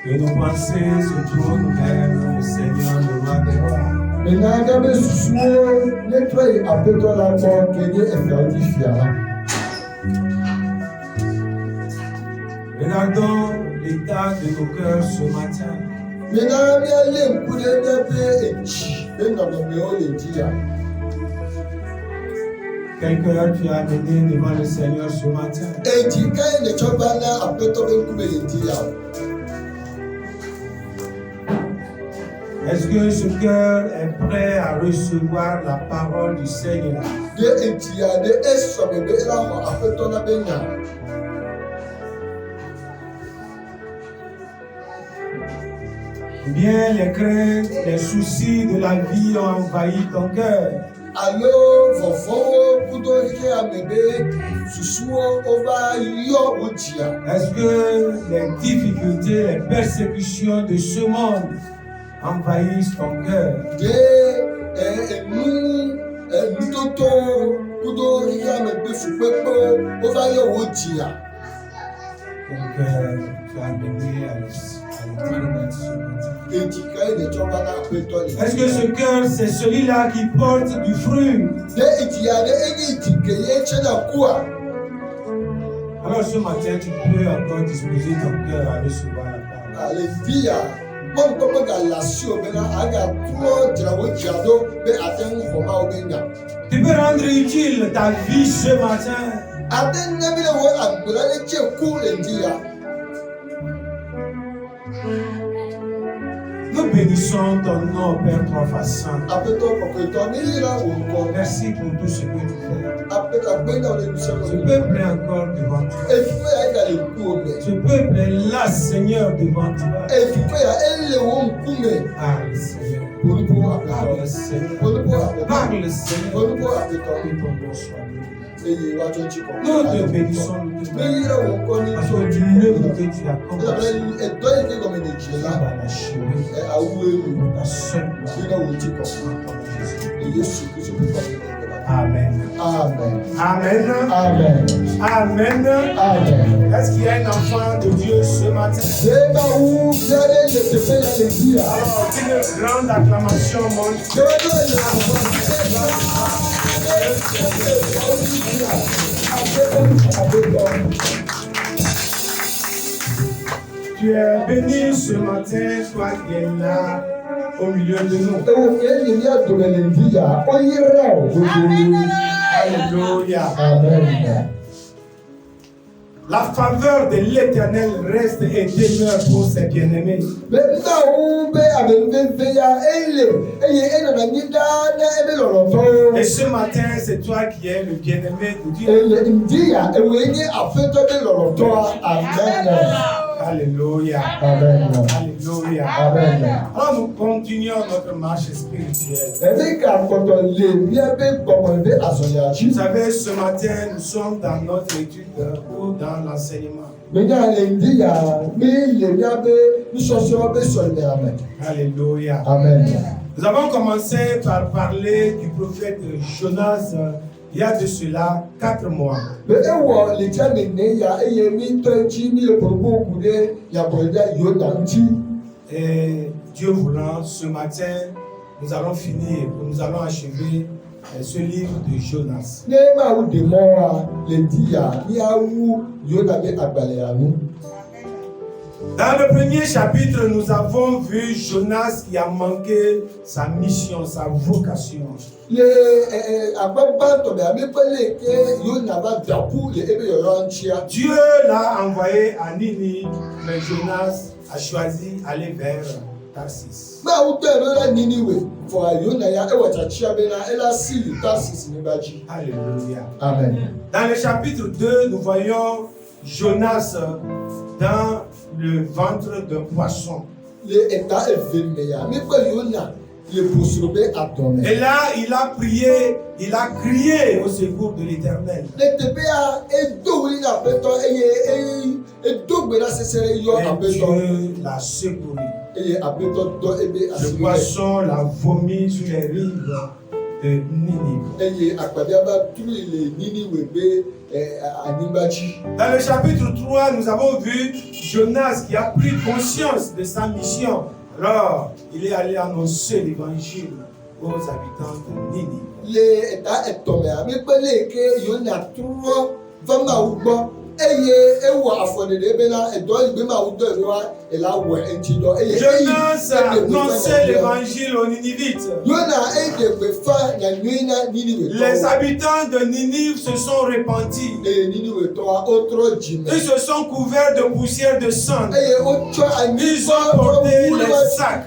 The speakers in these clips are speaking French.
Que nos pensées se tournent vers le Seigneur, le roi des rois. Regardons l'état de nos cœurs ce matin. Quel cœur tu as amené devant le Seigneur ce matin? Est-ce que ce cœur est prêt à recevoir la parole du Seigneur? Bien les craintes, les soucis de la vie ont envahi ton cœur. Est-ce que les difficultés, les persécutions de ce monde envahissent ton cœur? Ton cœur, tu as amené à l'éternel ce matin. Est-ce que ce cœur, c'est celui-là qui porte du fruit? Alors ce matin, tu peux encore disposer ton cœur à recevoir la parole. Tu peux rendre utile ta vie ce matin. Nous bénissons ton nom, Père trois fois saint. Merci pour tout ce que tu fais. Ce peuple est encore devant toi. Ce peuple est là, Seigneur, devant toi. Parle, Seigneur. Parle, Seigneur. Parle, Seigneur. Que ton nom soit béni. Nous te bénissons, nous te bénissons. Parce que tu l'œuvre que tu as commencé, tu vas l'achever. Ta seule gloire. Jésus. Amen. Amen. Amen. Amen. Amen. Amen. Est-ce qu'il y a un enfant de Dieu ce matin? Alors, une grande acclamation monte. Tu es béni ce matin, toi qui es là au milieu de nous. Alléluia. Amen. La faveur de l'Éternel reste et demeure pour ses bien-aimés. Et ce matin, c'est toi qui es le bien-aimé de Dieu. Alléluia. Amen. Alléluia. Amen. Alors nous continuons notre marche spirituelle. Vous savez, ce matin, nous sommes dans notre étude ou dans l'enseignement. Alléluia. Amen. Nous avons commencé par parler du prophète Jonas il y a de cela 4 mois. Et Dieu voulant, ce matin, nous allons finir, nous allons achever ce livre de Jonas. Dans le premier chapitre, nous avons vu Jonas qui a manqué sa mission, sa vocation. Dieu l'a envoyé à Ninive, mais Jonas a choisi d'aller vers Tarsis. Alléluia. Amen. Dans le chapitre 2, nous voyons Jonas dans le ventre d'un poisson. Et là, il a prié, il a crié au secours de l'Éternel. Et Dieu l'a secouru. Le poisson l'a vomi sur les rives de Ninive. Dans le chapitre 3, nous avons vu Jonas qui a pris conscience de sa mission. Alors, il est allé annoncer l'évangile aux habitants de Ninive. Jonas a annoncé l'évangile aux Ninivites. Les habitants de Ninive se sont repentis. Ils se sont couverts de poussière de sang. Ils ont porté les sacs.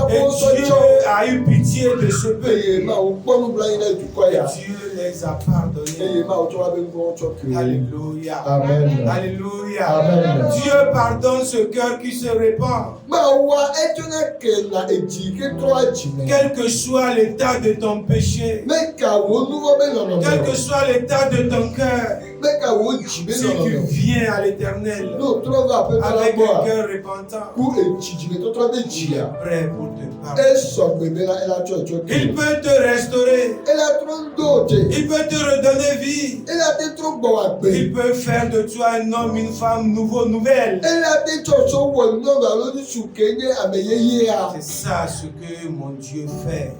Et Dieu a eu pitié de ce peuple. Et Dieu les a pardonnés. Alléluia. Amen. Alléluia. Amen. Dieu pardonne ce cœur qui se répand. Quel que soit l'état de ton péché, quel que soit l'état de ton cœur, si tu viens à l'Éternel avec un cœur repentant, il est prêt pour te pardonner. Il peut te restaurer. Il peut te redonner vie. Il peut faire de toi un homme, une femme nouvelle. C'est ça ce que mon Dieu fait.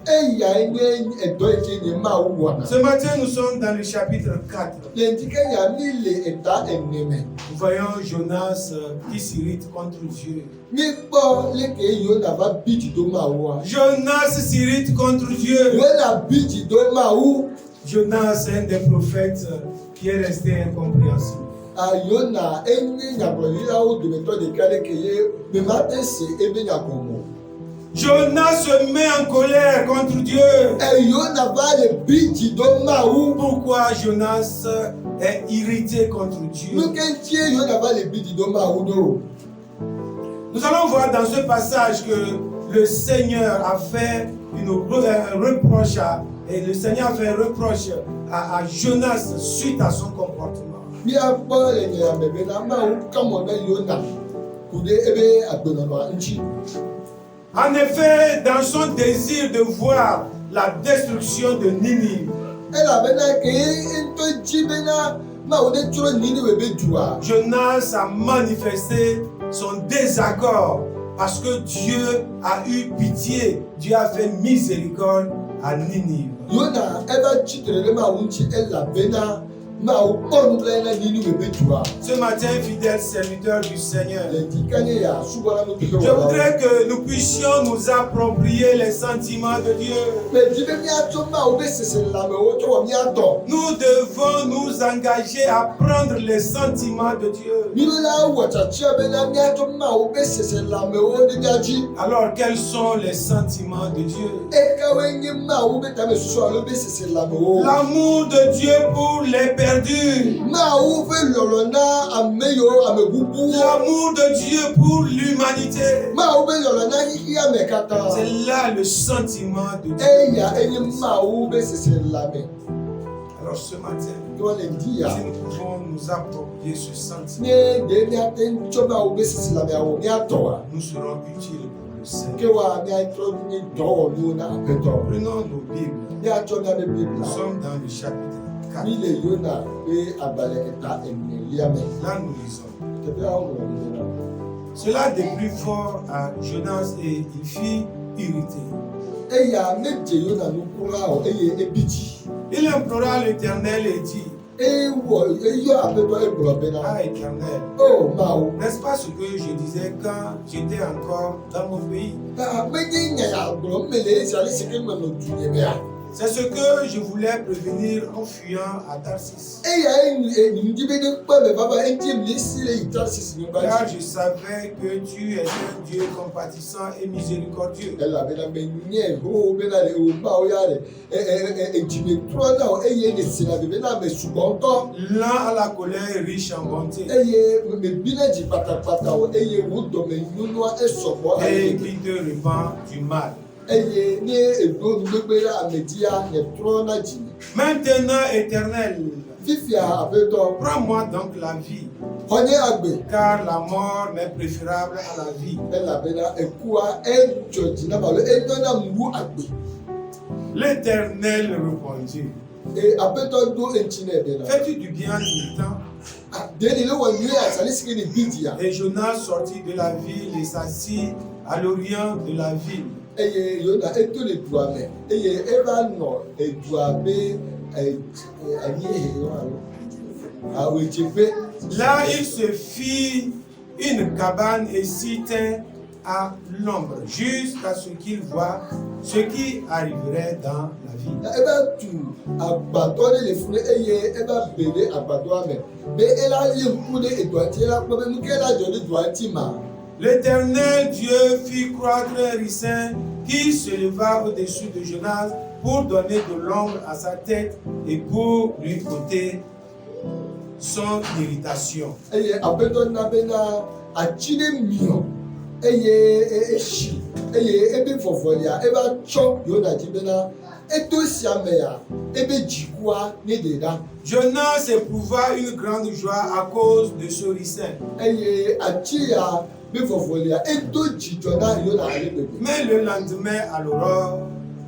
Ce matin, nous sommes dans le chapitre 4. Nous voyons Jonas qui s'irrite contre Dieu. Jonas s'irrite contre Dieu. Jonas est un des prophètes qui est resté incompréhensible. Jonas se met en colère contre Dieu. Pourquoi Jonas est irrité contre Dieu? Nous allons voir dans ce passage que le Seigneur a fait un reproche et le Seigneur a fait un reproche à Jonas suite à son comportement. En effet, dans son désir de voir la destruction de Ninive, Jonas a manifesté son désaccord parce que Dieu a eu pitié, Dieu a fait miséricorde à Ninive. Ce matin, fidèle serviteur du Seigneur, je voudrais que nous puissions nous approprier les sentiments de Dieu. Nous devons nous engager à prendre les sentiments de Dieu. Alors, quels sont les sentiments de Dieu? L'amour de Dieu pour les perdus. L'amour de Dieu pour l'humanité. C'est là le sentiment de Dieu. Alors ce matin, si nous pouvons nous approprier ce sentiment, nous serons utiles pour le Seigneur. Prenons nos Bibles. Nous sommes dans le chapitre 4. Là, nous lisons. Cela déplut fort à Jonas et il fit irrité. Il implora l'Éternel et dit: Ah, Éternel, n'est-ce pas ce que je disais quand j'étais encore dans mon pays? C'est ce que je voulais prévenir en fuyant à Tarsis. Car je savais que tu es un Dieu compatissant et miséricordieux. Lent à la colère, riche en bonté. Et qui te répand du mal. Maintenant, Éternel, prends-moi donc la vie, car la mort m'est préférable à la vie. L'Éternel répondit. Et après toi, do entine bena. Fais-tu du bien en irritant? Deni le wa nué à salis que ni bidia. Et Jonas sortit de la ville et s'assit à l'orient de la ville. Eye Yona eto le douame. Eye eva no e douame ani yo alo. A wechepe. Là, il se fit une cabane et s'y tint à l'ombre jusqu'à ce qu'il voie ce qui arriverait dans la ville. Eba tu agbadɔ de le funu eye eba bele agbadɔ ame be ela ye ŋku de edoati la kpɔ be nu ke la dzɔ de doati ma. L'Éternel Dieu fit croître un ricin qui se leva au-dessus de Jonas pour donner de l'ombre à sa tête et pour lui ôter son irritation. Eye agbadɔ na bena atsi de miɔ eye eshi eye ebe vɔvɔlia eba tsɔ Yona dzi bena eto sia me ya ebe dzikua ne de da. Jonas éprouva une grande joie à cause de ce ricin. Eye atsi ya be vɔvɔlia eto dzidzɔ na Yona ale bebe. Mais le lendemain à l'aurore,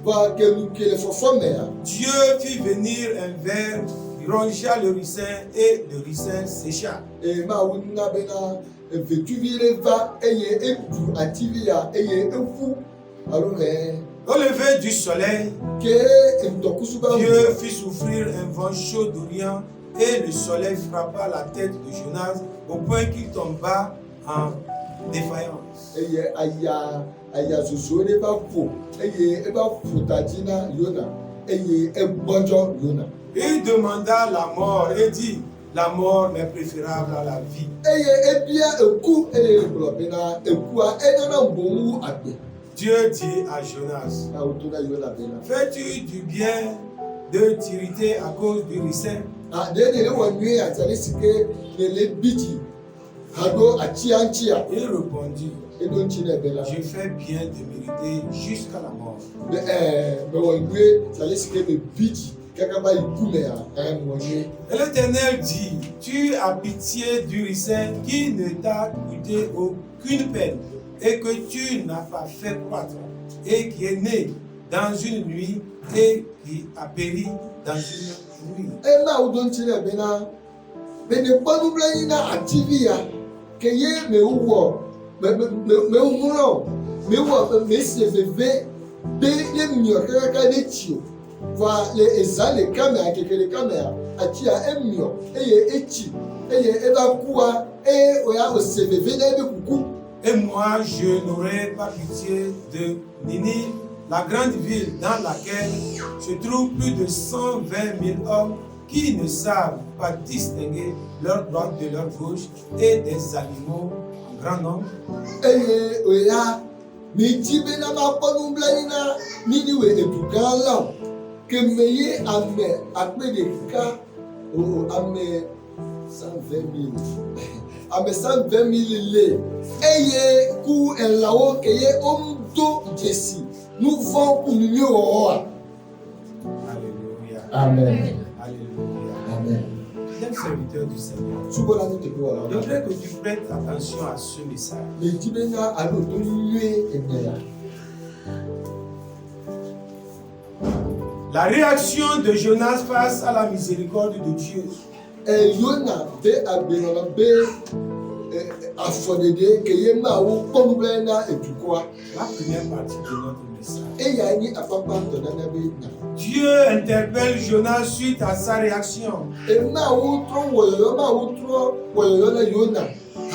Va ke nu ke le fɔfɔ me ya. Dieu fit venir un ver, il rongea le ricin et le ricin sécha. Eye ma wo na bena vetuvi le va eye edu ativi ya eye eku alo mɛ. Au lever du soleil, Ke ntɔkusuba Dieu fit souffrir un vent chaud d'Orient et le soleil frappa la tête de Jonas au point qu'il tomba en défaillance. eye aya zozo de ba ƒo eye eba ƒo tadzi na Yona eye egbɔdzɔ Yona. Il demanda la mort et dit, la mort m'est préférable à la vie. Eye ebia eku eye gblɔ bena ekua enana boŋu agbe. Dieu dit à Jonas, Na woto na Yona bena. fais-tu du bien de t'irriter à cause du ricin? De ne le wɔ nue atsali si ke ne le bidzi alo atsia ŋtsia Il répondit, edo ŋtsi ne bena. je fais bien de m'irriter jusqu'à la mort. Me wɔ nue atsali si ke me bidzi kaka ba yi ku me ya me wɔ nue. Et l'Éternel dit, tu as pitié du ricin qui ne t'a coûté aucune peine et que tu n'as pas fait croître et qui est né dans une nuit et qui a péri dans une nuit. Ena wo do ŋtsi ne bena bene kpɔ nublanyi na ativi ya ke ye me wɔ me ŋlɔ me wɔ me se veve be ye miɔ kakaka ne tsi o va le eza le kamea keke le kamea ati ya emiɔ eye etsi eye eba kua eye oya ose veve na ebe kuku. Et moi, je n'aurai pas pitié de Ninive, la grande ville dans laquelle se trouvent plus de 120 000 hommes qui ne savent pas distinguer leur droite de leur gauche et des animaux en grand nombre. Eye oya mi ti be na ma kpɔ nublanyi na Niniwe edu gã la o ke me ye ame akpe ɖeka ame 120 000 ame 120 000 le eye ku elãwo ke ye wodo dzesi nu vɔ ku nu nyuie wɔwɔa. Alléluia. Amen. Alléluia. Amen. Fidèle serviteur du Seigneur, Subɔla nu teƒe wɔla je o. voudrais que tu prêtes attention à ce message. Le di be na alo to nyuie ene ya. La réaction de Jonas face à la miséricorde de Dieu. Yona be agbenɔnɔ be afɔdede ke ye ma wo kpɔ nublanyi na edukɔa. La première partie de notre message. Eya nye akpakpa ŋutɔ nana be na. Dieu interpelle Jonas suite à sa réaction. Ema wo trɔ wɔyɔyɔ ma wo trɔ wɔyɔyɔ na Yona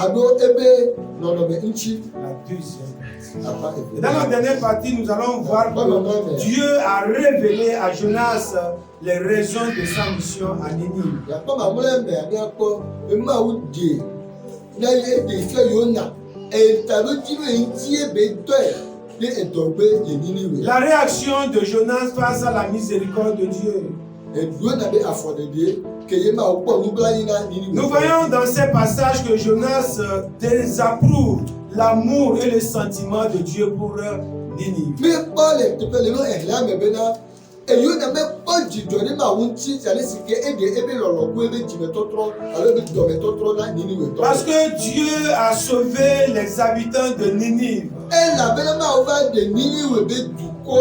alo ebe nɔnɔme ŋtsi La deuxième partie. apa Et eve. dans la dernière partie, nous allons voir que Dieu a révélé à Jonas les raisons de sa mission à Ninive. Yakpɔ mamlɛ mɛ ani akpɔ ema wo de na ye de fɛ Yona eta ɖo dzi be ŋutie be tɔe ne edɔgbe le Niniwe. La réaction de Jonas face à la miséricorde de Dieu. Yona be afɔdede ke ye ma wo kpɔ nublanyi na Niniwe. Nous voyons dans ces passages que Jonas désapprouve l'amour et le sentiment de Dieu pour Ninive. Mi kpɔ le teƒe le no ehla me bena Yona me kpɔ dzidzɔ ne ma wo ŋuti tsi ale si ke ege ebe lɔlɔ ku ebe dzimetɔtrɔ alo ebe dɔmetɔtrɔ na Niniwe tɔ. Parce que Dieu a sauvé les habitants de Ninive. Elabena ma wo va de Niniwe be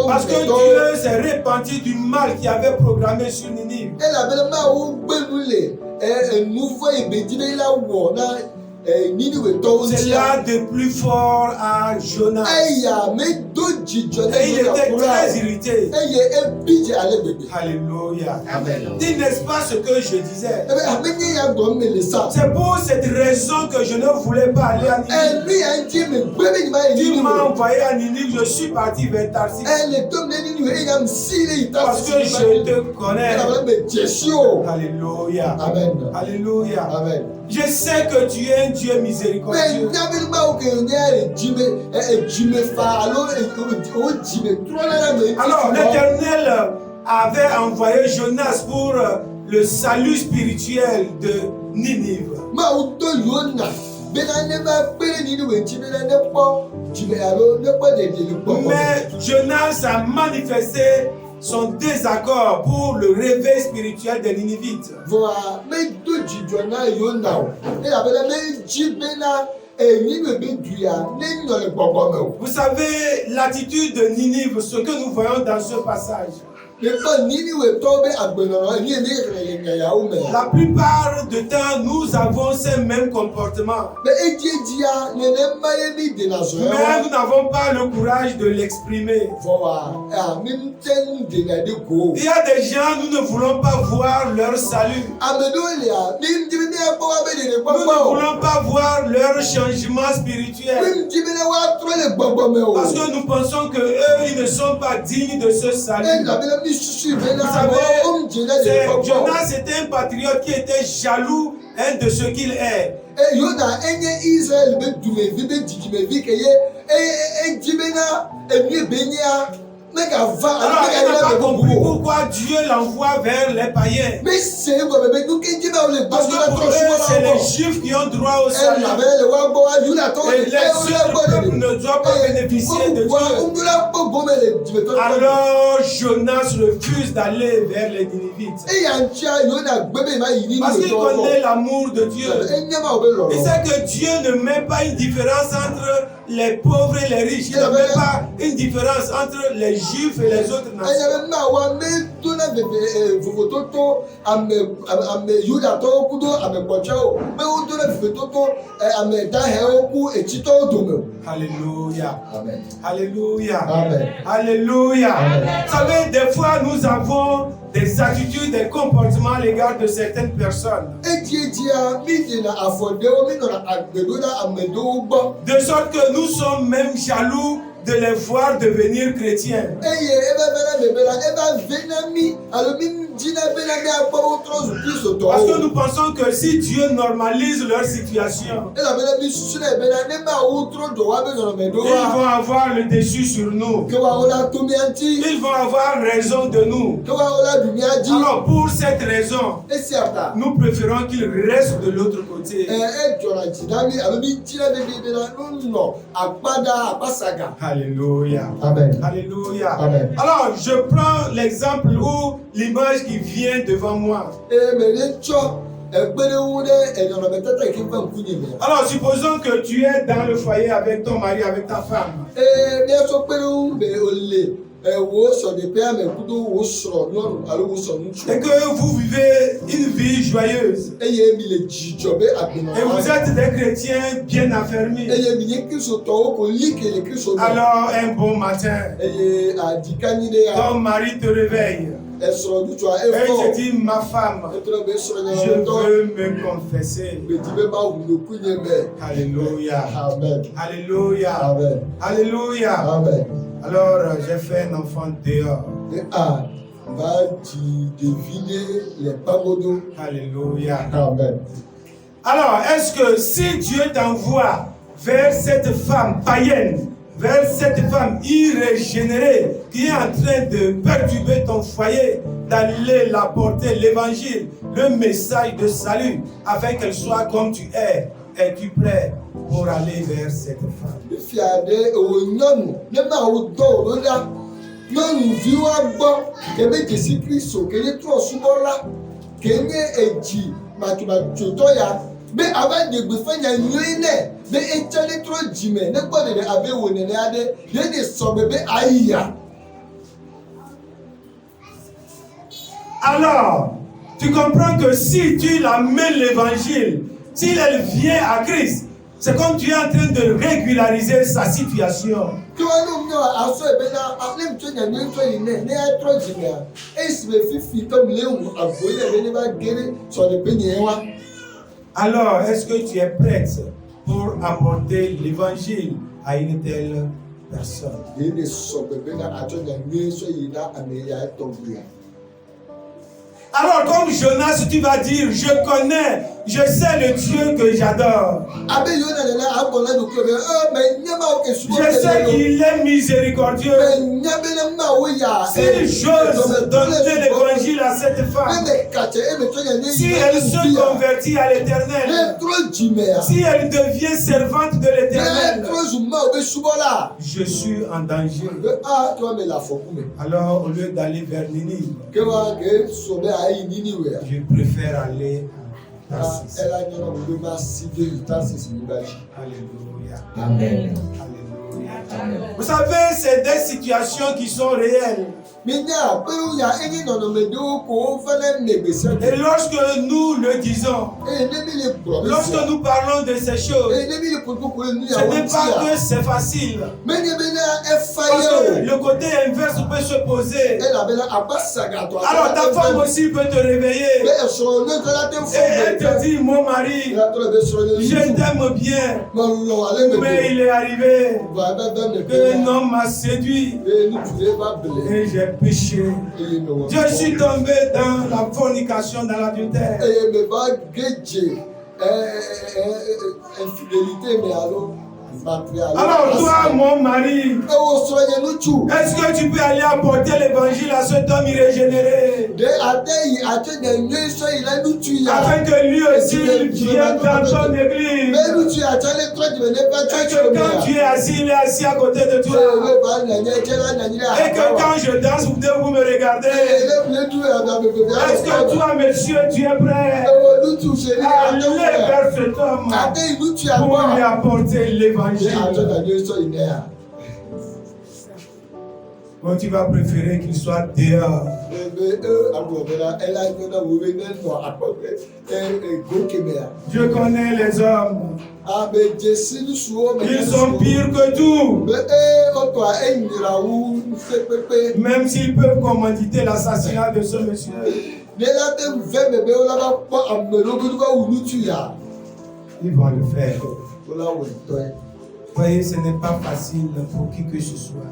Parce que Dieu s'est repenti du mal qu'il avait programmé sur Ninive. C'est là de plus fort à Jonas. Et il était très irrité. Alléluia. Dis, n'est-ce pas ce que je disais? C'est pour cette raison que je ne voulais pas aller à Ninive. Tu m'as envoyé à Ninive, je suis parti vers Tarsis. Parce que je te connais. Alléluia. Amen. Alléluia. Amen. Je sais que tu es un Dieu miséricordieux. Alors l'Éternel avait envoyé Jonas pour le salut spirituel de Ninive. Mais Jonas a manifesté son désaccord pour le réveil spirituel des Ninivites. Vous savez l'attitude de Ninive, ce que nous voyons dans ce passage. La plupart du temps, nous avons ces mêmes comportements. Mais nous n'avons pas le courage de l'exprimer. Il y a des gens, nous ne voulons pas voir leur salut. Nous ne voulons pas voir leur changement spirituel. Parce que nous pensons qu'eux, ils ne sont pas dignes de ce salut. Vous savez, Jonas était un patriote qui était jaloux de ce qu'il est. Alors, il n'a pas compris pourquoi Dieu l'envoie vers les païens. Parce que pour eux, c'est les Juifs qui ont droit au salut. Et les autres peuples ne doivent pas bénéficier de Dieu. Alors, Jonas refuse d'aller vers les Ninivites. Parce qu'il connaît l'amour de Dieu. Il sait que Dieu ne met pas une différence entre les pauvres et les riches. Il ne met pas une différence entre les Juifs et les autres nations. Alléluia. Amen. Alléluia. Amen. Alléluia. Amen. Vous savez, des fois, nous avons des attitudes, des comportements à l'égard de certaines personnes. De sorte que nous sommes même jaloux de les voir devenir chrétiens. Parce que nous pensons que si Dieu normalise leur situation, ils vont avoir le dessus sur nous. Ils vont avoir raison de nous. Alors pour cette raison, nous préférons qu'ils restent de l'autre côté. Alléluia. Amen. Alléluia. Amen. Alors je prends l'exemple où l'image qui vient devant moi. Alors supposons que tu es dans le foyer avec ton mari, avec ta femme. Et que vous vivez une vie joyeuse. Et vous êtes des chrétiens bien affermis. Alors un bon matin, ton mari te réveille. Et je dis, ma femme, je veux me confesser. Alléluia. Amen. Alléluia. Amen. Alléluia. Amen. Alors, j'ai fait un enfant dehors. Alléluia. Amen. Alors, est-ce que si Dieu t'envoie vers cette femme païenne, vers cette femme irrégénérée qui est en train de perturber ton foyer, d'aller la porter l'évangile, le message de salut, afin qu'elle soit comme tu es, es-tu prêt pour aller vers cette femme? Mais avant de vous faire une nuit, mais éternel trop dîme, ne pas de abe ou ne ade, ne de somme be aïa. Alors, tu comprends que si tu l'amènes l'évangile, s'il elle vient à Christ, c'est comme tu es en train de régulariser sa situation. Alors, est-ce que tu es prête pour apporter l'évangile à une telle personne? Alors, comme Jonas, tu vas dire, je connais, je sais le Dieu que j'adore. Je sais qu'il est miséricordieux. Si j'ose donner l'évangile à cette femme, si elle se convertit à l'Éternel, si elle devient servante de l'Éternel, je suis en danger. Alors, au lieu d'aller vers Ninive, je préfère aller à Tarsis. Alléluia. Amen. Alléluia. Vous savez, c'est des situations qui sont réelles. Et lorsque nous le disons, lorsque nous parlons de ces choses, ce n'est pas que c'est facile. Parce que le côté inverse peut se poser. Alors ta femme aussi peut te réveiller. Et elle te dit, mon mari, je t'aime bien, mais il est arrivé qu'un homme m'a séduit et j'ai péché. Je suis tombé dans la fornication, dans l'adultère. Alors toi, mon mari, est-ce que tu peux aller apporter l'évangile à cet homme irrégénéré, afin que lui aussi vienne dans ton église, et que quand tu es assis, il est assis à côté de toi, et que quand je danse, vous me regardez? Est-ce que toi, monsieur, tu es prêt à aller vers cet homme pour lui apporter l'évangile? Ou tu vas préférer qu'il soit dehors? Je connais les hommes. Ils sont pires que tout. Même s'ils peuvent commanditer l'assassinat de ce monsieur. Ils vont le faire. Vous voyez, ce n'est pas facile pour qui que ce soit.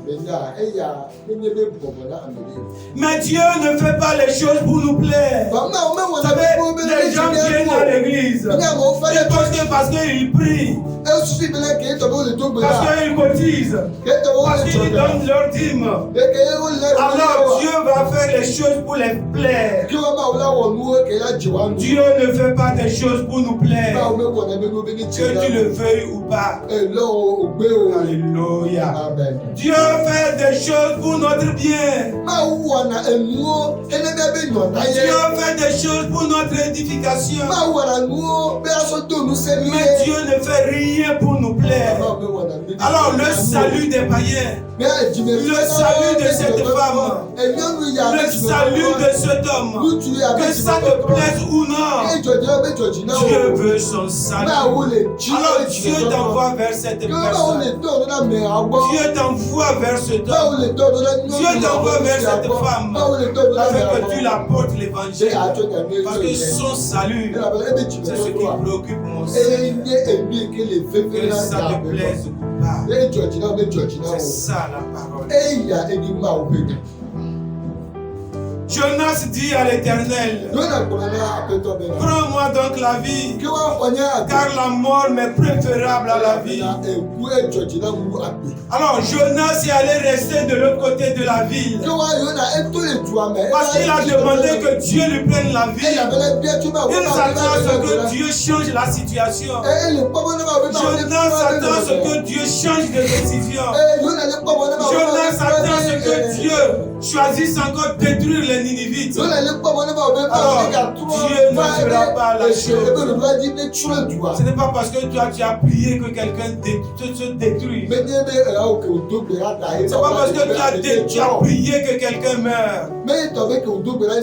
Mais Dieu ne fait pas les choses pour nous plaire. Vous savez, les gens viennent à l'église parce qu'ils prient, parce qu'ils cotisent, parce qu'ils donnent leur dîme. Alors Dieu va faire les choses pour les plaire. Dieu ne fait pas des choses pour nous plaire, que tu le veuilles ou pas. Alléluia. Amen. Dieu fait des choses pour notre bien. Dieu fait des choses pour notre édification. Mais Dieu ne fait rien pour nous plaire. Alors le salut des païens, le salut de cette femme, le salut de cet homme, que ça te plaise ou non, Dieu veut son salut. Alors Dieu t'envoie vers cette personne. Dieu t'envoie vers cet homme. Dieu t'envoie vers cette femme, afin que tu l'apportes l'évangile. Parce que son salut, c'est ce qui préoccupe mon Seigneur. Que ça te plaise ou pas. C'est ça la parole. Jonas dit à l'Éternel, prends-moi donc la vie, car la mort m'est préférable à la vie. Alors Jonas est allé rester de l'autre côté de la ville, parce qu'il a demandé que Dieu lui prenne la vie. Il s'attend à ce que Dieu change la situation. Jonas s'attend à ce que Dieu change de décision. Jonas s'attend à ce que Dieu choisissent encore de détruire les Ninivites, alors Dieu ne fera pas la chose. Ce n'est pas parce que toi tu as prié que quelqu'un se détruit. C'est pas parce que tu as prié que quelqu'un meurt.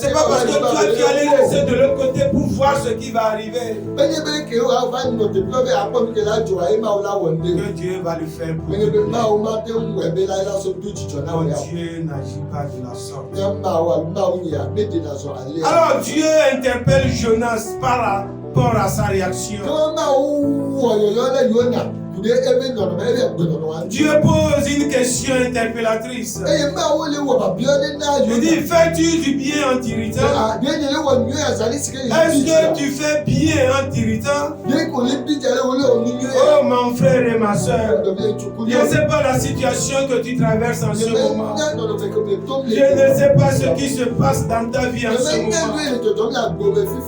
C'est pas parce que toi tu allais rester de l'autre côté pour voir ce qui va arriver que Dieu va le faire pour toi. Non, Dieu n'agit pas de la sorte. Alors Dieu interpelle Jonas par rapport à sa réaction. Dieu pose une question interpellatrice. Il dit, fais-tu du bien en t'irritant? Est-ce que tu fais bien en t'irritant? Oh mon frère et ma soeur, je ne sais pas la situation que tu traverses en ce moment. Je ne sais pas ce qui se passe dans ta vie en ce moment.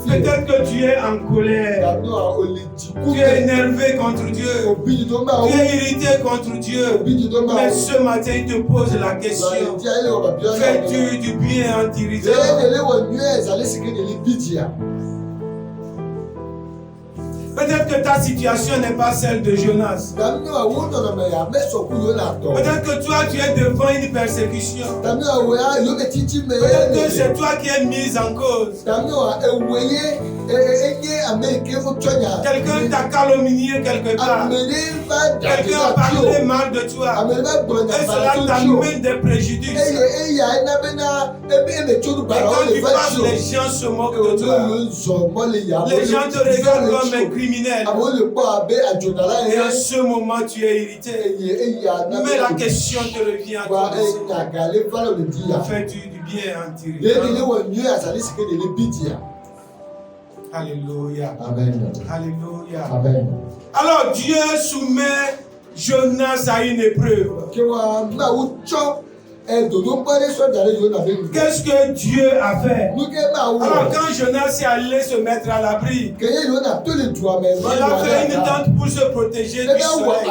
Peut-être que tu es en colère. Tu es énervé contre Dieu. Tu es irrité contre Dieu. Mais ce matin, il te pose la question. Fais-tu du bien en t'irritant? Peut-être que ta situation n'est pas celle de Jonas. Peut-être que toi, tu es devant une persécution. Peut-être que c'est toi qui es mise en cause. Quelqu'un t'a calomnié quelque part. Quelqu'un a parlé mal de toi. Et cela t'amène des préjudices. Et quand tu passes, les gens se moquent de toi. Les gens te regardent comme un criminel. Et en ce moment, tu es irrité. Mais la question te revient à toi. Fais-tu du bien en t'irritant? Alléluia. Amen. Alléluia. Amen. Alors Dieu soumet Jonas à une épreuve. Qu'est-ce que Dieu a fait? Alors quand Jonas est allé se mettre à l'abri, il a fait une tente pour se protéger du soleil.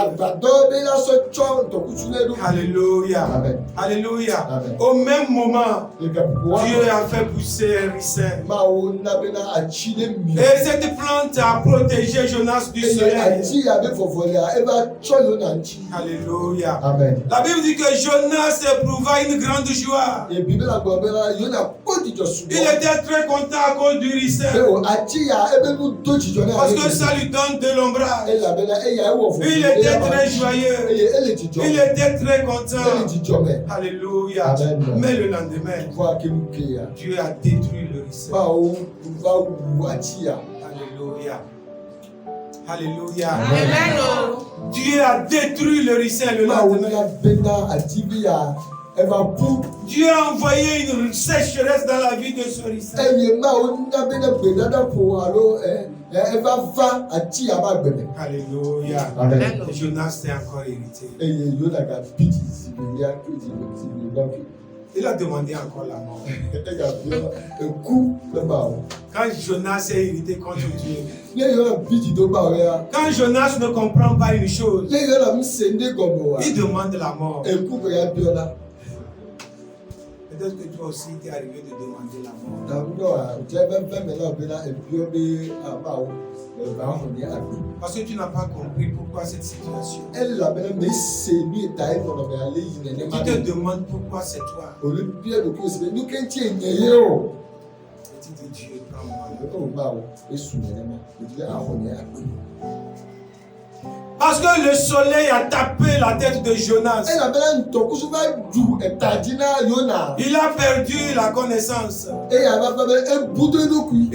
Alléluia. Alléluia. Au même moment, Dieu a fait pousser un ricin. Et cette plante a protégé Jonas du soleil. Alléluia. Amen. La Bible dit que Jonas éprouva une grande joie. Il était très content à cause du ricin. Parce que ça lui donne de l'ombrage. Il était très joyeux. Il était très content. Alléluia. Mais le lendemain, Dieu a détruit le ricin. Alléluia. Alléluia. Amen. Dieu a détruit le ricin le lendemain. Dieu a envoyé une sécheresse dans la vie de ce ricin. Alléluia. Amen. Jonas est encore irrité. Il a demandé encore la mort. Quand Jonas est irrité contre Dieu, quand Jonas ne comprend pas une chose, il demande la mort. Peut-être que toi aussi tu es arrivé de demander la mort. Parce que tu n'as pas compris pourquoi cette situation. Tu te demandes pourquoi c'est toi. Et tu dis Dieu, prends-moi. Parce que le soleil a tapé la tête de Jonas. Il a perdu la connaissance. Il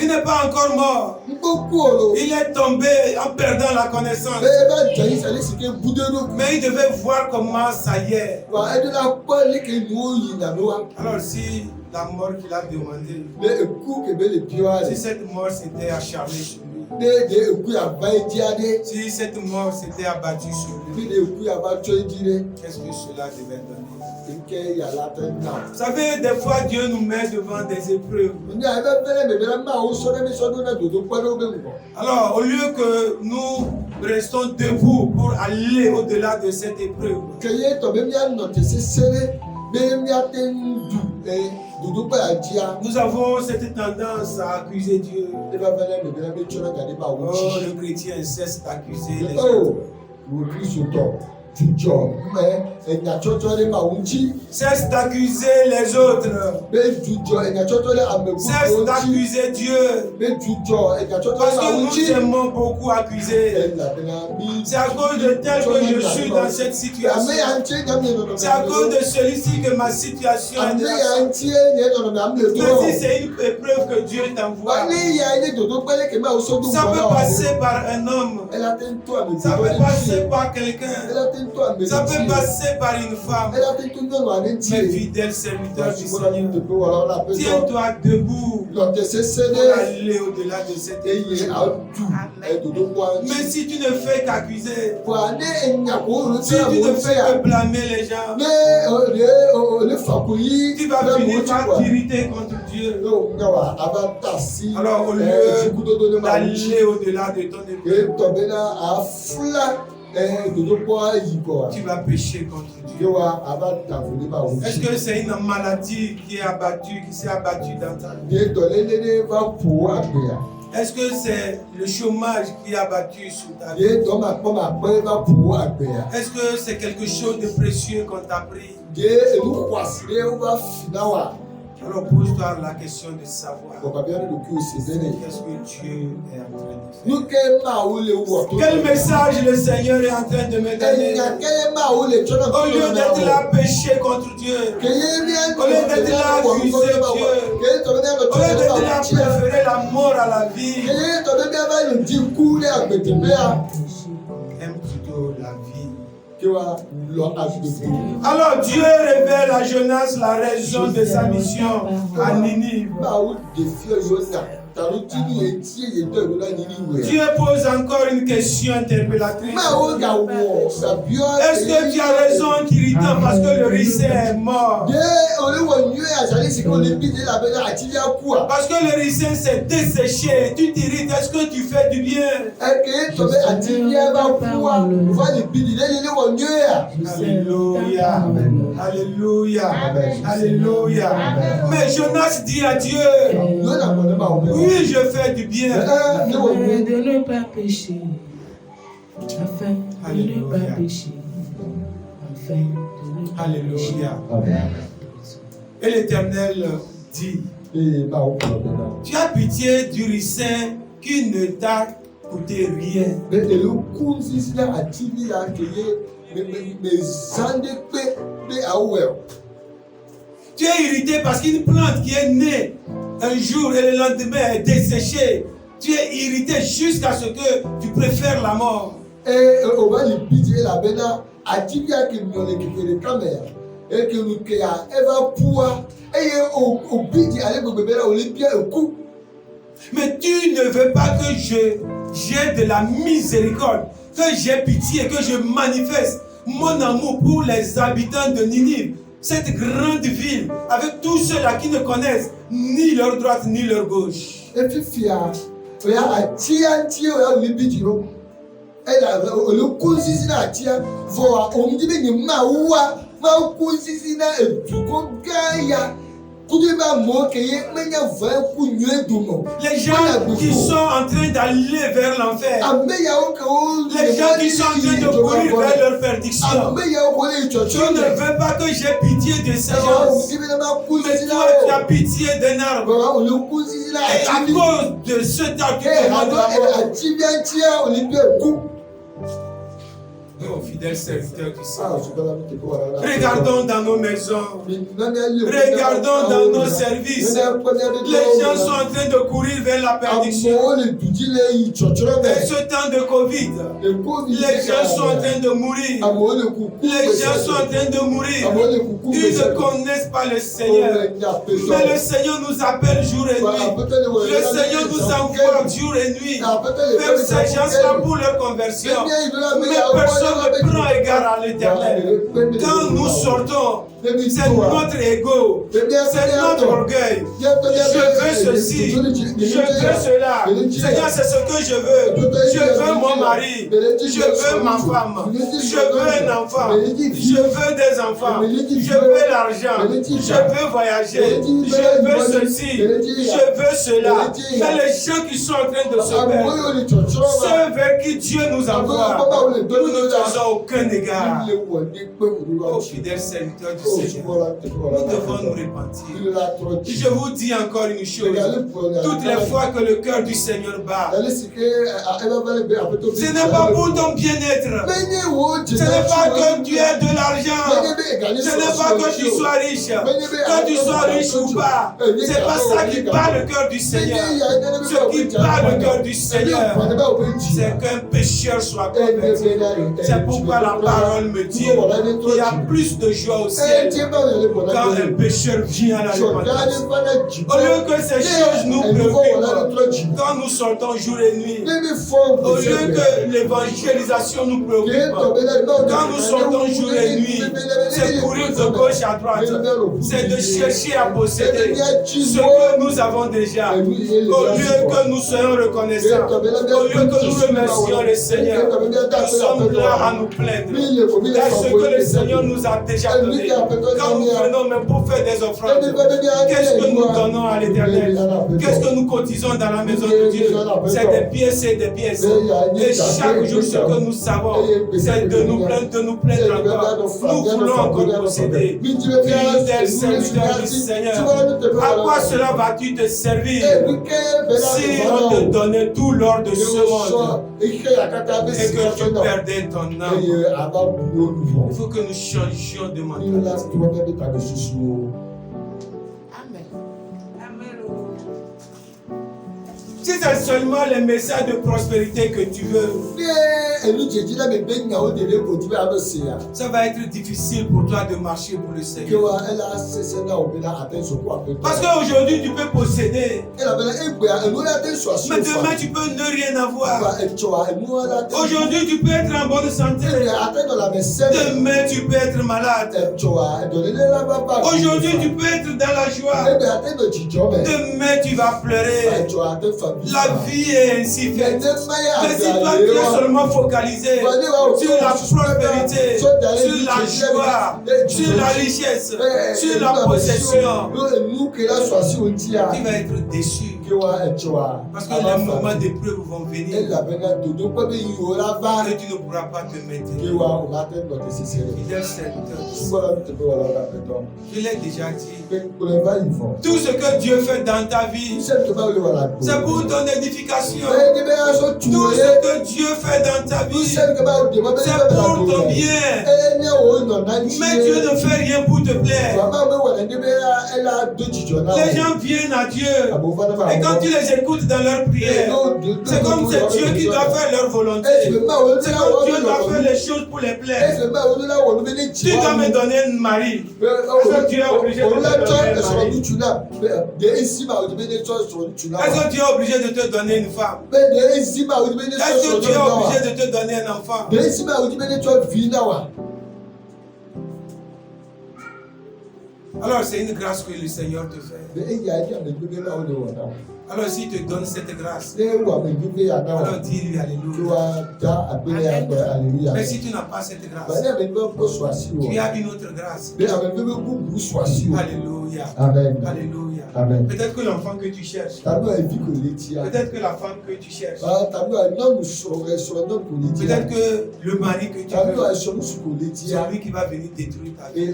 n'est pas encore mort. Il est tombé en perdant la connaissance. Mais il devait voir comment ça y est. Alors si la mort qu'il a demandé, si cette mort s'était acharnée sur lui, si cette mort s'était abattue sur lui, qu'est-ce que cela devait donner? Vous savez, des fois Dieu nous met devant des épreuves. Alors, au lieu que nous restons debout pour aller au-delà de cette épreuve, Nous avons cette tendance à accuser Dieu. Oh, le chrétien cesse d'accuser les autres. Cesse d'accuser les autres. Cesse d'accuser Dieu. Parce que nous aimons beaucoup accuser. C'est à cause de tel que je suis dans cette situation. C'est à cause de celui-ci que ma situation est. Ceci, c'est une épreuve que Dieu t'envoie. Ça peut passer par un homme. Ça peut passer par quelqu'un. Ça peut passer par une femme. Mais fidèle serviteur du Seigneur, tiens-toi debout pour aller au-delà de cette épreuve. Mais si tu ne fais qu'accuser, si tu ne fais que blâmer les gens, tu vas finir par t'irriter contre Dieu. Alors au lieu d'aller au-delà de ton épreuve, tu vas pécher contre Dieu. Est-ce que c'est une maladie qui s'est abattue dans ta vie? Est-ce que c'est le chômage qui est abattu sur ta vie? Est-ce que c'est quelque chose de précieux qu'on t'a pris? Alors pose-toi la question de savoir qu'est-ce que Dieu est en train de faire. Quel message le Seigneur est en train de me donner? Au lieu d'être là péché contre Dieu, au lieu d'être là accuser Dieu, au lieu d'être là préférer la mort à la vie, aime plutôt la vie. Alors Dieu révèle à Jonas la raison de sa mission à Ninive. Dieu pose encore une question interpellatrice. Est-ce que tu as raison t'irritant parce que le ricin est mort? Parce que le ricin s'est desséché, tu t'irrites, est-ce que tu fais du bien? Alléluia, Alléluia, Alléluia. Mais Jonas dit à Dieu, oui, je fais du bien. Afin de ne pas pécher. Afin de ne pas pécher. Afin de ne pas pécher. Alléluia. Et l'Éternel dit, tu as pitié du ricin qui ne t'a coûté rien. Tu es irrité parce qu'une plante qui est née un jour et le lendemain est desséchée. Tu es irrité jusqu'à ce que tu préfères la mort. Mais tu ne veux pas que j'ai de la miséricorde, que j'ai pitié, que je manifeste mon amour pour les habitants de Ninive, cette grande ville, avec tous ceux-là qui ne connaissent ni leur droite ni leur gauche. Les gens qui sont en train d'aller vers l'enfer, les gens qui sont en train de courir vers leur perdition, tu ne veux pas que j'ai pitié de ces gens, mais toi tu as pitié d'un arbre, et à cause de cet arbre tu demandes la mort. Oh, fidèles serviteurs du Seigneur, regardons dans nos maisons, regardons dans nos services, les gens sont en train de courir vers la perdition. Et ce temps de Covid, les gens sont en train de mourir. Les gens sont en train de mourir. Ils ne connaissent pas le Seigneur. Mais le Seigneur nous appelle jour et nuit. Le Seigneur nous envoie jour et nuit vers ces gens-là pour leur conversion. Mais personne ne prend égard à l'Éternel. Quand nous sortons, c'est notre ego, c'est notre orgueil. Je veux ceci, je veux cela. Seigneur, c'est ce que je veux. Je veux mon mari, je veux ma femme, je veux un enfant, je veux des enfants, je veux l'argent, je veux voyager, je veux ceci, je veux cela. Mais les gens qui sont en train de se perdre, ceux vers qui Dieu nous envoie, nous ne faisons aucun égard. Ô fidèles serviteurs du Seigneur, nous devons nous repentir. Je vous dis encore une chose, toutes les fois que le cœur du Seigneur bat, ce n'est pas pour ton bien-être, ce n'est pas que tu aies de l'argent, ce n'est pas que tu sois riche, que tu sois riche ou pas, c'est pas ça qui bat le cœur du Seigneur. Ce qui bat le cœur du Seigneur, c'est qu'un pécheur soit converti. C'est pourquoi la parole me dit qu'il y a plus de joie au ciel quand un pécheur vient à la repentance. Au lieu que ces choses nous préoccupent, quand nous sortons jour et nuit, au lieu que l'évangélisation nous préoccupe, quand nous sortons jour et nuit, c'est courir de gauche à droite, c'est de chercher à posséder ce que nous avons déjà. Au lieu que nous soyons reconnaissants, au lieu que nous remercions le Seigneur, nous sommes là à nous plaindre. Là, ce que le Seigneur nous a déjà donné. Quand nous venons même pour faire des offrandes, qu'est-ce que nous donnons à l'Éternel? Qu'est-ce que nous cotisons dans la maison de Dieu? C'est des pièces et des pièces. Et chaque jour, ce que nous savons, c'est de nous plaindre encore. Nous voulons encore posséder. Fidèle serviteur du Seigneur, à quoi cela va-tu te servir si on te donnait tout l'or de ce monde et que tu perdais ton âme? Il faut que nous changions de mentalité. Si c'est seulement les messages de prospérité que tu veux, ça va être difficile pour toi de marcher pour le Seigneur. Parce qu'aujourd'hui tu peux posséder, mais demain tu peux ne rien avoir. Aujourd'hui tu peux être en bonne santé, demain tu peux être malade. Aujourd'hui tu peux être dans la joie, demain tu vas pleurer. La vie est ainsi faite. Mais si toi tu es seulement focalisé sur la prospérité, sur la joie, sur la richesse, sur la possession, tu vas être déçu. Parce que les moments d'épreuve vont venir et tu ne pourras pas te mettre. Fidèle serviteur, je l'ai déjà dit. Tout ce que Dieu fait dans ta vie, c'est pour ton édification. Tout ce que Dieu fait dans ta vie, c'est pour ton bien. Mais Dieu ne fait rien pour te plaire. Les gens viennent à Dieu. Et quand tu les écoutes dans leur prière, c'est comme c'est Dieu qui doit faire leur volonté. C'est comme Dieu doit faire les choses pour les plaire. Tu dois me donner un mari. Est-ce que Dieu est obligé de te donner un mari? Est-ce que Dieu est obligé de te donner une femme? Est-ce que Dieu est obligé de te donner un enfant? Alors c'est une grâce que le Seigneur te fait. Alors s'il te donne cette grâce, alors dis-lui alléluia. Mais si tu n'as pas cette grâce, tu as une autre grâce. Alléluia. Amen. Amen. Peut-être que l'enfant que tu cherches, peut-être que la femme que tu cherches, peut-être que le mari que tu veux, c'est lui qui va venir détruire ta vie.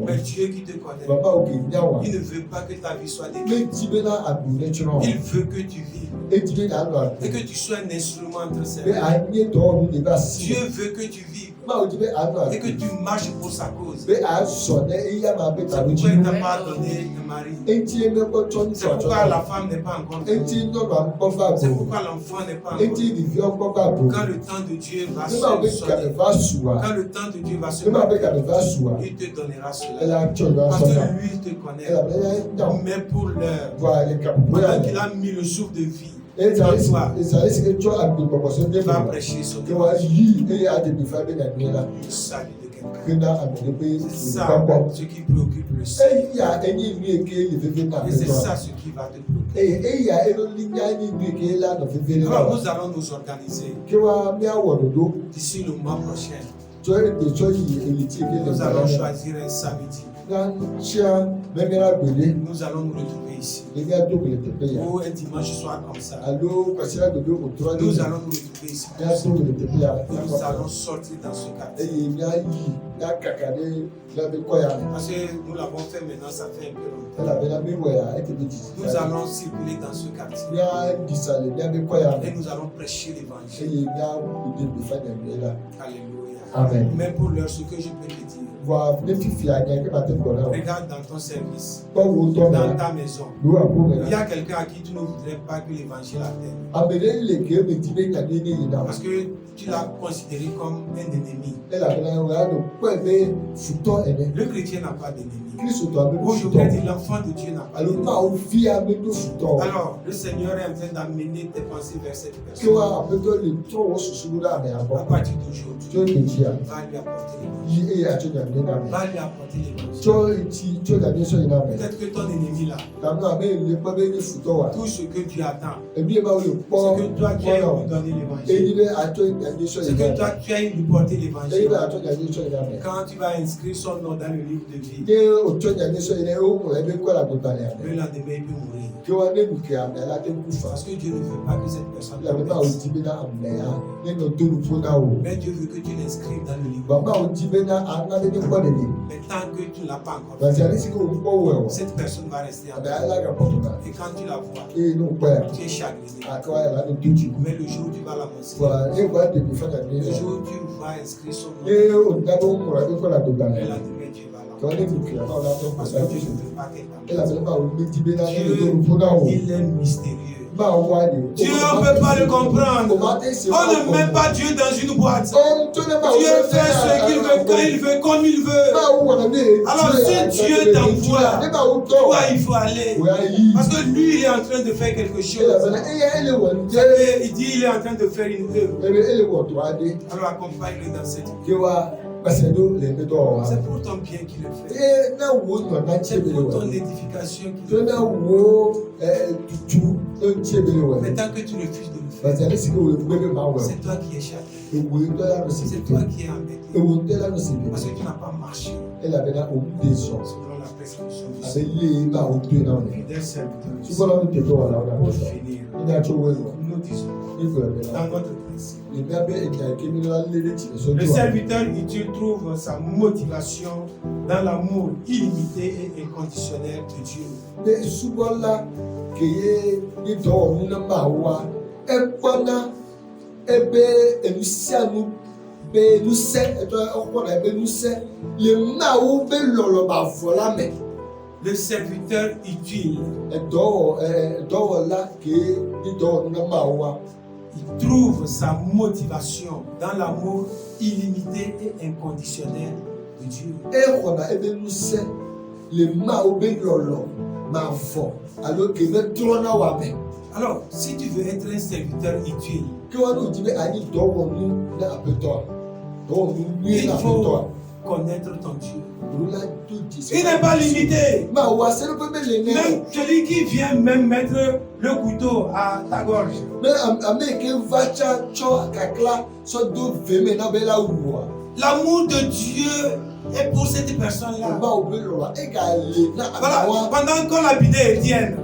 Mais Dieu qui te connaît, il ne veut pas que ta vie soit détruite. Il veut que tu vives et que tu sois un instrument entre ses mains. Dieu veut que tu vives et que tu marches pour sa cause. C'est pourquoi il t'a pas donné un mari. C'est pourquoi la femme n'est pas encore venue. C'est pourquoi l'enfant n'est pas encore venu. Quand le temps de Dieu va se sonner, quand le temps de Dieu va se sonner, il te donnera cela. Parce que lui il te connaît. Mais pour l'heure, pendant qu'il a mis le souffle de vie, et toi, tu vas prêcher sur le salut de quelqu'un. C'est ça ce qui préoccupe le Seigneur. Et c'est ça ce qui va te bloquer. Alors nous allons nous organiser d'ici le mois prochain. Nous allons choisir un samedi. Nous allons nous retrouver ici. Ou un dimanche soir comme ça. Nous allons nous retrouver ici. Nous allons sortir dans ce quartier. Parce que nous l'avons fait maintenant, ça fait un peu longtemps. Nous allons circuler dans ce quartier. Et nous allons prêcher l'évangile. Alléluia. Amen. Même pour l'heure, ce que je peux te dire. Regarde dans ton service, dans ta maison. Il y a quelqu'un à qui tu ne voudrais pas que l'évangile atteigne. Parce que tu l'as considéré comme un ennemi. Le chrétien n'a pas d'ennemi. Aujourd'hui, l'enfant de Dieu n'a pas d'ennemi. Alors, le Seigneur est en train d'amener tes pensées vers cette personne. À partir d'aujourd'hui, va lui apporter l'évangile. Va lui apporter l'évangile. Peut-être que ton ennemi là, tout ce que tu attends, c'est que toi tu as lui donner l'évangile. C'est que toi tu as lui porter l'évangile. Quand tu vas inscrire son nom dans le livre de vie, le lendemain il peut mourir. Parce que Dieu ne veut pas que cette personne périsse. Mais Dieu veut que tu l'inscrives dans le livre. Mais tant que tu ne l'as pas encore fait, cette personne va rester en toi. Et quand tu la vois, tu es chagriné. Mais le jour où tu vas l'annoncer, le jour où tu vas inscrire son nom, le lendemain Dieu va l'annoncer. Parce que Dieu ne veut pas qu'elle t'emmène. Dieu, il est mystérieux. Dieu, on ne peut pas le comprendre. On ne met pas Dieu dans une boîte. Dieu fait ce qu'il veut, quand il veut, comme il veut. Alors si Dieu t'envoie, toi il faut aller. Parce que lui il est en train de faire quelque chose. Il dit il est en train de faire une œuvre. Alors accompagne-le dans cette œuvre. C'est pour ton bien qu'il le fait. C'est pour ton édification qu'il le fait. Mais tant que tu refuses de le faire, c'est toi qui es châtié. C'est toi qui es embêté. Parce que tu n'as pas marché selon la prescription du Seigneur. Fidèle serviteur, pour finir, nous disons dans notre principe, le serviteur utile trouve sa motivation dans l'amour illimité et inconditionnel de Dieu. Le serviteur utile, il trouve sa motivation dans l'amour illimité et inconditionnel de Dieu. Alors, si tu veux être un serviteur utile, il faut connaître ton Dieu. Il n'est pas limité. Même celui qui vient même mettre le couteau à ta gorge. L'amour de Dieu est pour cette personne-là. Voilà, pendant qu'on lapidait Étienne,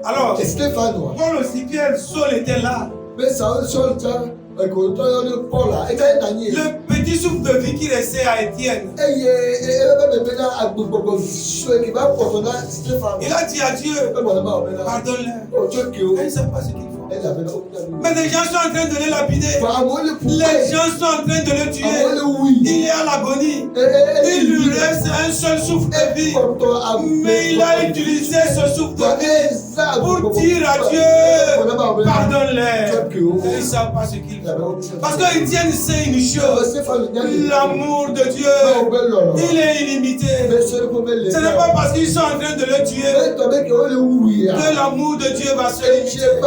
alors, Paul aussi, Pierre, Saul était là. Le petit souffle de vie qui restait à Étienne. Il a dit à Dieu, pardonne-le. Il ne sait pas ce qu'il faut. Mais les gens sont en train de le lapider. Les gens sont en train de le tuer. Il est à l'agonie. Il lui reste un seul souffle de vie. Mais il a utilisé ce souffle de vie pour dire à Dieu, pardonne-les. Ils ne savent pas ce qu'ils font. Parce que Étienne sait une chose. L'amour de Dieu, il est illimité. Ce n'est pas parce qu'ils sont en train de le tuer que l'amour de Dieu va se limiter.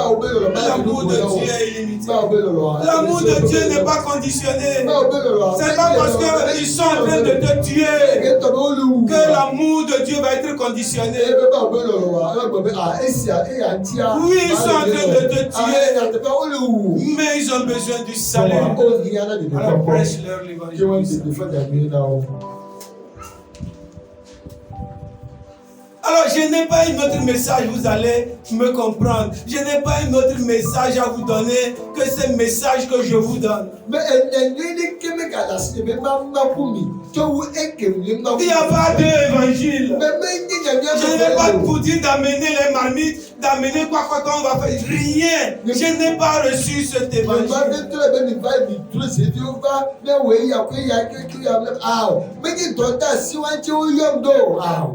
L'amour de Dieu est illimité. L'amour de Dieu n'est pas conditionné. C'est pas parce qu'ils sont en train de te tuer que l'amour de Dieu va être conditionné. Oui, ils sont en train de te tuer, mais ils ont besoin du salut. Alors prêche-leur l'évangile. Alors, je n'ai pas un autre message, vous allez me comprendre. Je n'ai pas un autre message à vous donner que ce message que je vous donne. Il n'y a pas d'évangile. Je n'ai pas pour dire d'amener les marmites, d'amener quoi qu'on va faire. Rien. Je n'ai pas reçu cet évangile.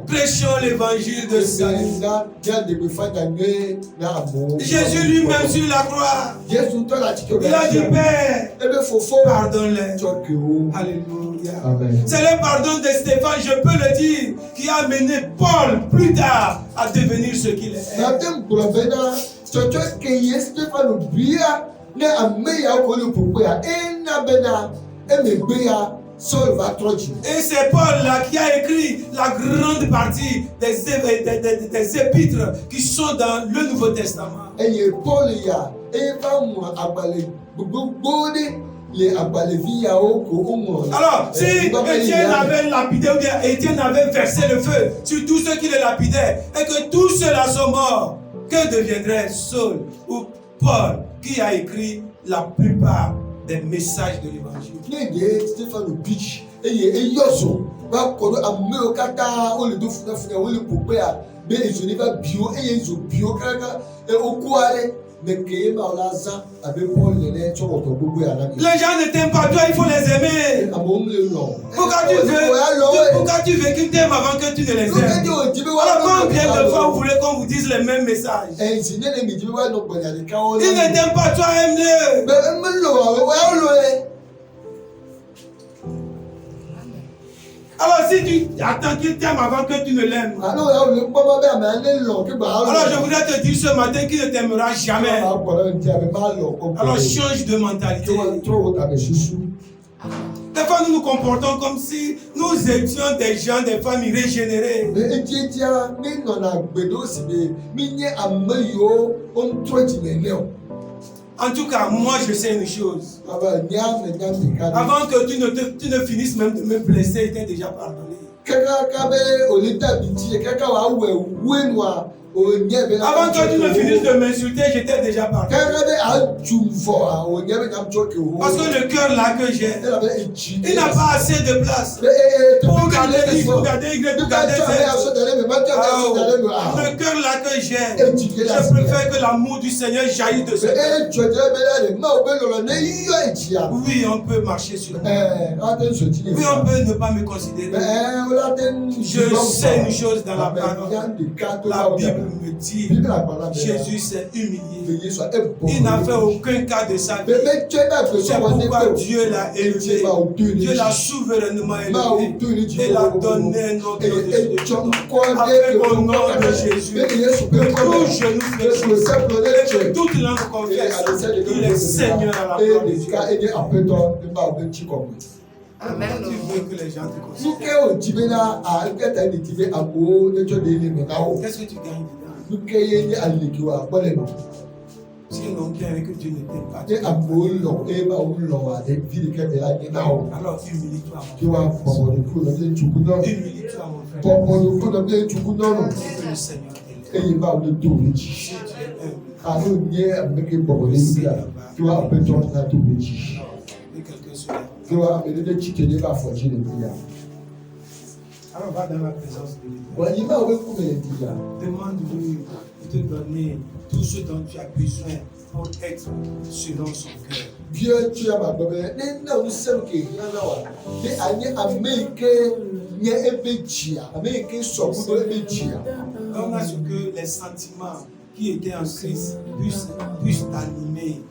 Prêchons l'évangile de salut. Jésus lui-même sur la croix, il a dit Père, pardonne-les. Alléluia. C'est le pardon de Stéphane, je peux le dire, qui a amené Paul plus tard à devenir ce qu'il est. Et c'est Paul là qui a écrit la grande partie des épîtres qui sont dans le Nouveau Testament. Alors, si Étienne avait lapidé ou bien Étienne avait versé le feu sur tous ceux qui le lapidaient et que tous ceux-là sont morts, que deviendrait Saul ou Paul qui a écrit la plupart des messages de l'évangile? Les gens ne t'aiment pas, toi il faut les aimer. Pourquoi tu veux qu'ils t'aiment avant que tu ne les aimes? Alors combien de fois vous voulez qu'on vous dise les mêmes messages? Ils ne t'aiment pas, toi aime-le. Alors si tu attends qu'il t'aime avant que tu ne l'aimes, alors je voudrais te dire ce matin qu'il ne t'aimera jamais. Alors change de mentalité. Des fois nous nous comportons comme si nous étions des gens, des familles régénérées. En tout cas, moi je sais une chose. Avant que tu ne finisses même de me blesser, il t'est déjà pardonné. Avant que tu ne finisses de m'insulter, j'étais déjà pardonné. Parce que le cœur là que j'ai, il n'a pas assez de place pour garder X, pour garder Y, pour garder Z. Le cœur là que j'ai, je préfère que l'amour du Seigneur jaillisse de ce cœur. Oui, on peut marcher sur moi. Oui, on peut ne pas me considérer. Je sais une chose dans la parole. La Bible me dit, Jésus s'est humilié. Il n'a fait aucun cas de sa vie. C'est pourquoi Dieu l'a élevé. Dieu l'a souverainement élevé. Il a donné un autre de afin qu'au nom de Jésus, que tout genou fléchisse et que toute langue confesse qu'il est Seigneur à la gloire de Dieu. Amen. Tu veux que les gens te considèrent. Qu'est-ce que tu gagnes dedans? S'ils n'ont qu'un que Dieu ne t'aime pas. Alors humilie-toi. Humilie-toi mon frère. Que le Seigneur t'aime. Alors va dans la présence de Dieu. Demande-lui de te donner tout ce dont tu as besoin pour être selon son cœur. On a ce que les sentiments qui étaient en Christ puissent t'animer.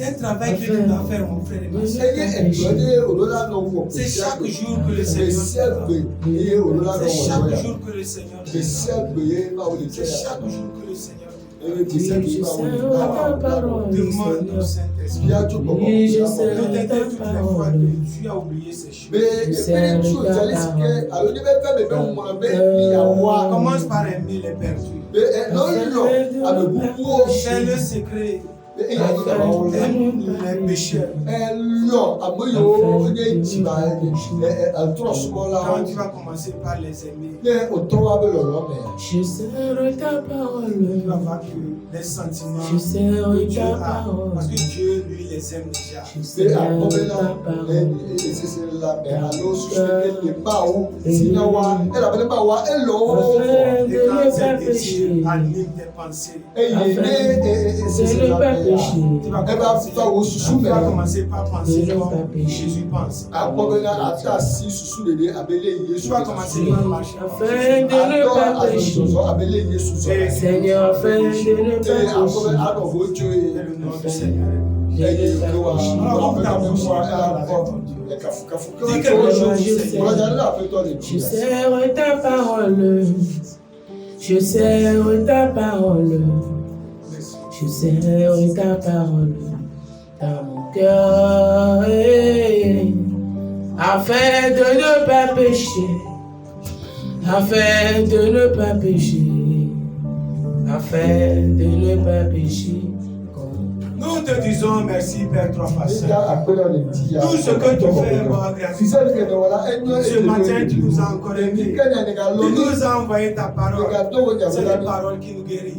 C'est un travail que tu dois faire, mon frère et ma soeur. C'est chaque jour que le Seigneur te donne. C'est chaque jour que le Seigneur te donne. C'est chaque jour que le Seigneur te donne. Demande au Saint-Esprit. Peut-être toutes les fois que tu as oublié ces choses. Commence par aimer les perdus. C'est le secret. Aime les pécheurs. Quand tu vas commencer par les aimer, Je serai ta parole. tu vas voir que les sentiments Je serai que Dieu ta a, parole. parce que Dieu lui les aime déjà. Je serai ta parole. Et quand ces désirs animent tes pensées, tu vas commencer par penser comme Jésus pense. Tu vas commencer par marcher. Afin de ne pas pécher. Seigneur, afin de ne pas pécher. Et le nom du Seigneur. De ne pas Dis quelque chose du Seigneur. Je serai ta parole. Je serai ta parole. Je serai ta parole dans mon cœur. Afin de ne pas pécher. Afin de ne pas pécher. Afin de ne pas pécher. Nous te disons merci, Père trois façons. Tout ce que tu fais est bon agréable. Ce matin, tu nous as encore aimés. Tu nous as envoyé ta parole. C'est la parole qui nous guérit.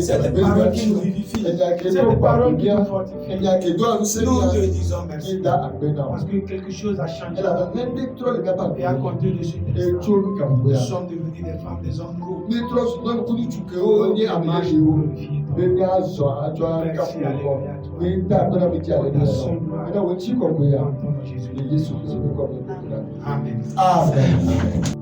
C'est la parole qui nous vivifie. C'est la parole qui nous fortifie. Nous te disons merci. Parce que quelque chose a changé. Et à compter de ce instant, nous sommes devenus des femmes, des hommes gros. Amen. Amen.